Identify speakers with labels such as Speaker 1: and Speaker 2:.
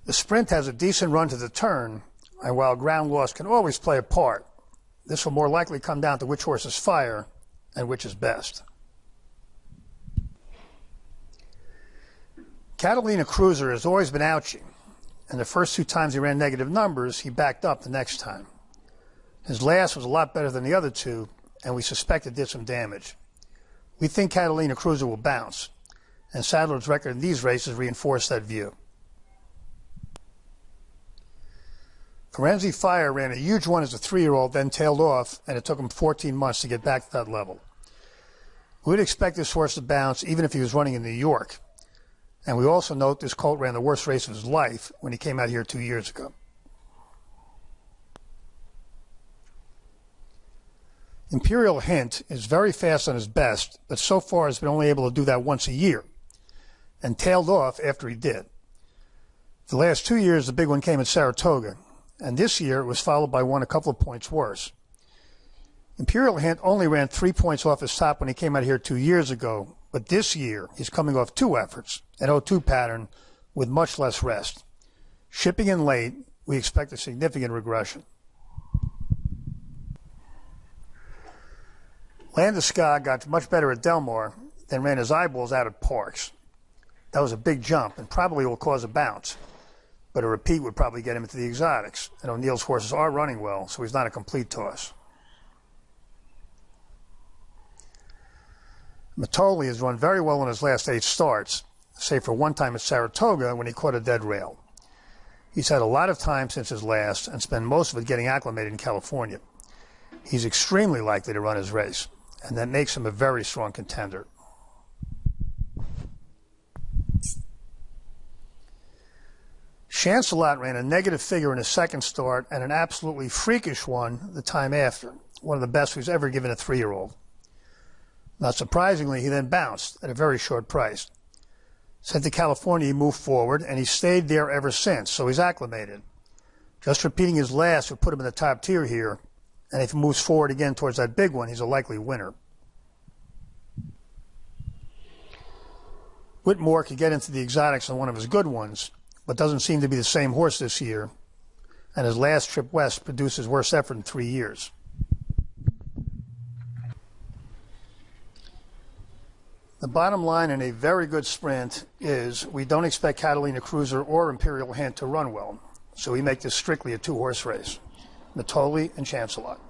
Speaker 1: The sprint has a decent run to the turn, and while ground loss can always play a part, this will more likely come down to which horses fire and which is best. Catalina Cruiser has always been ouchy, and the first 2 times he ran negative numbers, he backed up the next time. His last was a lot better than the other 2, and we suspect it did some damage. We think Catalina Cruiser will bounce, and Sadler's record in these races reinforced that view. Firenze Fire ran a huge one as a 3-year-old, then tailed off, and it took him 14 months to get back to that level. We would expect this horse to bounce even if he was running in New York. And we also note this colt ran the worst race of his life when he came out here 2 years ago. Imperial Hint is very fast on his best, but so far has been only able to do that once a year, and tailed off after he did. The last 2 years, the big one came at Saratoga, and this year it was followed by one a couple of points worse. Imperial Hint only ran 3 points off his top when he came out here 2 years ago, but this year he's coming off 2 efforts, an 0-2 pattern with much less rest. Shipping in late, we expect a significant regression. Landeskog got much better at Del Mar, then ran his eyeballs out at Parks. That was a big jump and probably will cause a bounce, but a repeat would probably get him into the exotics, and O'Neill's horses are running well, so he's not a complete toss. Matoli has run very well in his last 8 starts, save for one time at Saratoga when he caught a dead rail. He's had a lot of time since his last and spent most of it getting acclimated in California. He's extremely likely to run his race, and that makes him a very strong contender. Chancelot ran a negative figure in his second start and an absolutely freakish one the time after, one of the best we've ever given a 3-year-old. Not surprisingly, he then bounced at a very short price. Sent to California, he moved forward, and he stayed there ever since, so he's acclimated. Just repeating his last would put him in the top tier here, and if he moves forward again towards that big one, he's a likely winner. Whitmore could get into the exotics on one of his good ones, but doesn't seem to be the same horse this year, and his last trip west produced his worst effort in 3 years. The bottom line in a very good sprint is we don't expect Catalina Cruiser or Imperial Hint to run well, so we make this strictly a 2-horse race, Matoli and Chancelot.